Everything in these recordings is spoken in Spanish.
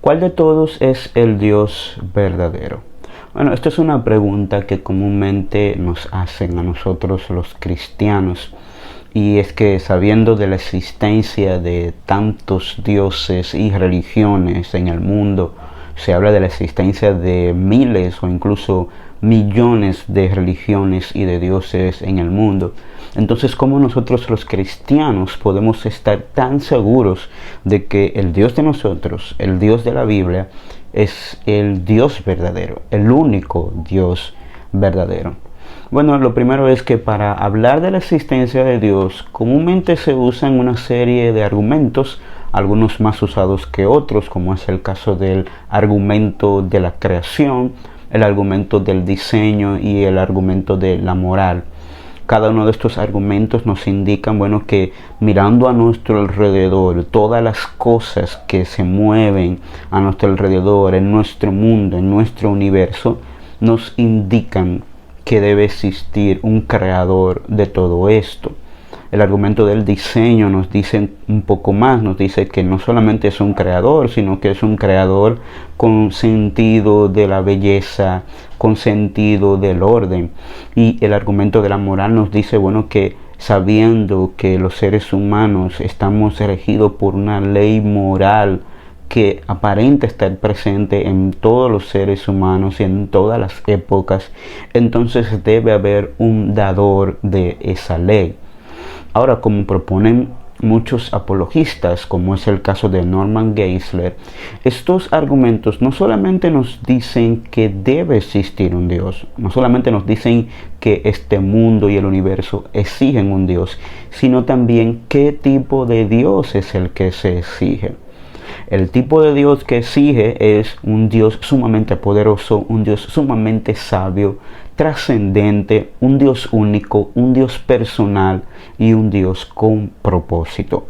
¿Cuál de todos es el Dios verdadero? Bueno, esta es una pregunta que comúnmente nos hacen a nosotros los cristianos. Y es que sabiendo de la existencia de tantos dioses y religiones en el mundo, se habla de la existencia de miles o incluso millones de religiones y de dioses en el mundo. Entonces, ¿cómo nosotros los cristianos podemos estar tan seguros de que el Dios de nosotros, el Dios de la Biblia, es el Dios verdadero, el único Dios verdadero? Bueno, lo primero es que para hablar de la existencia de Dios, comúnmente se usan una serie de argumentos, algunos más usados que otros, como es el caso del argumento de la creación, el argumento del diseño y el argumento de la moral. Cada uno de estos argumentos nos indican, bueno, que mirando a nuestro alrededor, todas las cosas que se mueven a nuestro alrededor, en nuestro mundo, en nuestro universo, nos indican que debe existir un creador de todo esto. El argumento del diseño nos dice un poco más, nos dice que no solamente es un creador, sino que es un creador con sentido de la belleza, con sentido del orden. Y el argumento de la moral nos dice, bueno, que sabiendo que los seres humanos estamos regidos por una ley moral que aparenta estar presente en todos los seres humanos y en todas las épocas, entonces debe haber un dador de esa ley. Ahora, como proponen muchos apologistas, como es el caso de Norman Geisler, estos argumentos no solamente nos dicen que debe existir un Dios, no solamente nos dicen que este mundo y el universo exigen un Dios, sino también qué tipo de Dios es el que se exige. El tipo de Dios que exige es un Dios sumamente poderoso, un Dios sumamente sabio, trascendente, un Dios único, un Dios personal y un Dios con propósito.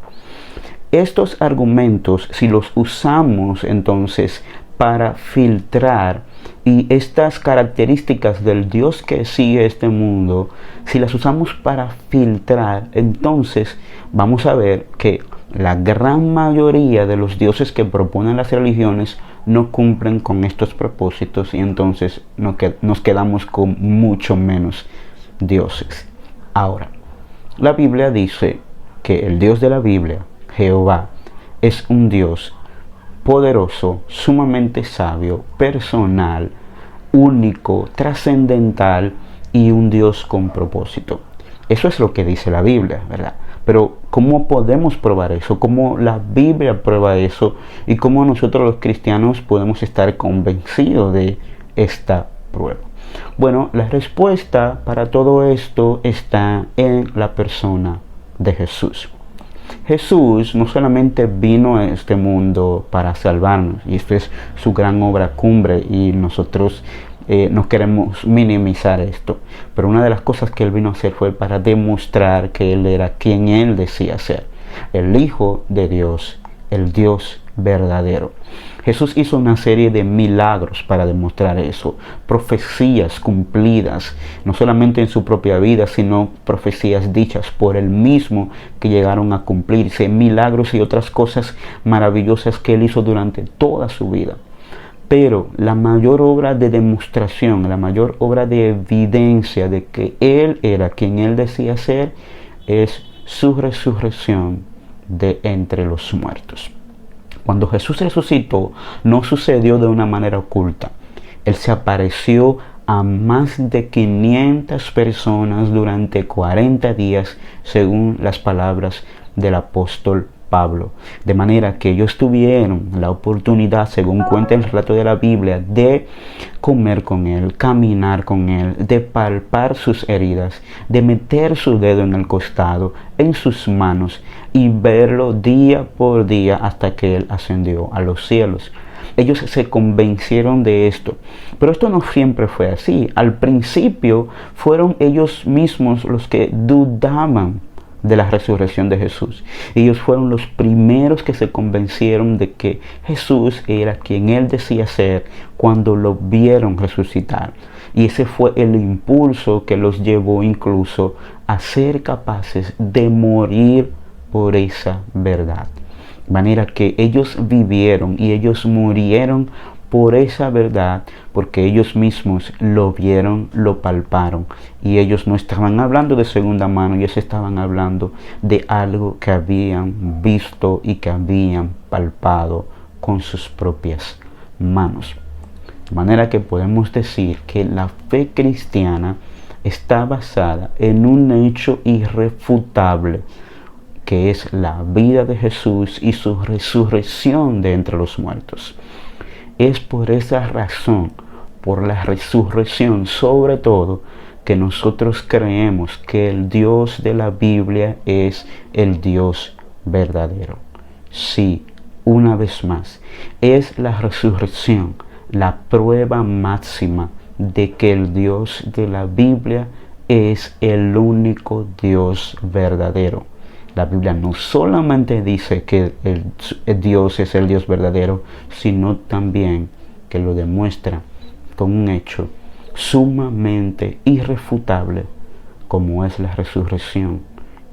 Estos argumentos, si los usamos entonces para filtrar y estas características del Dios que sigue este mundo, si las usamos para filtrar, entonces vamos a ver que la gran mayoría de los dioses que proponen las religiones no cumplen con estos propósitos y entonces nos quedamos con mucho menos dioses. Ahora, la Biblia dice que el Dios de la Biblia, Jehová, es un Dios poderoso, sumamente sabio, personal, único, trascendental y un Dios con propósito. Eso es lo que dice la Biblia, ¿verdad? Pero ¿cómo podemos probar eso? ¿Cómo la Biblia prueba eso? ¿Y cómo nosotros los cristianos podemos estar convencidos de esta prueba? Bueno, la respuesta para todo esto está en la persona de Jesús. Jesús no solamente vino a este mundo para salvarnos, y esto es su gran obra cumbre, y nosotros no queremos minimizar esto, pero una de las cosas que Él vino a hacer fue para demostrar que Él era quien Él decía ser, el Hijo de Dios, el Dios verdadero. Jesús hizo una serie de milagros para demostrar eso, profecías cumplidas, no solamente en su propia vida, sino profecías dichas por Él mismo que llegaron a cumplirse, milagros y otras cosas maravillosas que Él hizo durante toda su vida. Pero la mayor obra de demostración, la mayor obra de evidencia de que Él era quien Él decía ser, es su resurrección de entre los muertos. Cuando Jesús resucitó, no sucedió de una manera oculta. Él se apareció a más de 500 personas durante 40 días, según las palabras del apóstol Pablo. De manera que ellos tuvieron la oportunidad, según cuenta el relato de la Biblia, de comer con Él, caminar con Él, de palpar sus heridas, de meter su dedo en el costado, en sus manos y verlo día por día hasta que Él ascendió a los cielos. Ellos se convencieron de esto, pero esto no siempre fue así. Al principio fueron ellos mismos los que dudaban de la resurrección de Jesús. Ellos fueron los primeros que se convencieron de que Jesús era quien Él decía ser cuando lo vieron resucitar. Y ese fue el impulso que los llevó incluso a ser capaces de morir por esa verdad. manera que ellos vivieron y ellos murieron por esa verdad, porque ellos mismos lo vieron, lo palparon, y ellos no estaban hablando de segunda mano, ellos estaban hablando de algo que habían visto y que habían palpado con sus propias manos. De manera que podemos decir que la fe cristiana está basada en un hecho irrefutable, que es la vida de Jesús y su resurrección de entre los muertos. Es por esa razón, por la resurrección sobre todo, que nosotros creemos que el Dios de la Biblia es el Dios verdadero. Sí, una vez más, es la resurrección la prueba máxima de que el Dios de la Biblia es el único Dios verdadero. La Biblia no solamente dice que el Dios es el Dios verdadero, sino también que lo demuestra con un hecho sumamente irrefutable, como es la resurrección,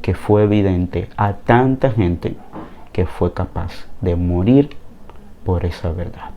que fue evidente a tanta gente que fue capaz de morir por esa verdad.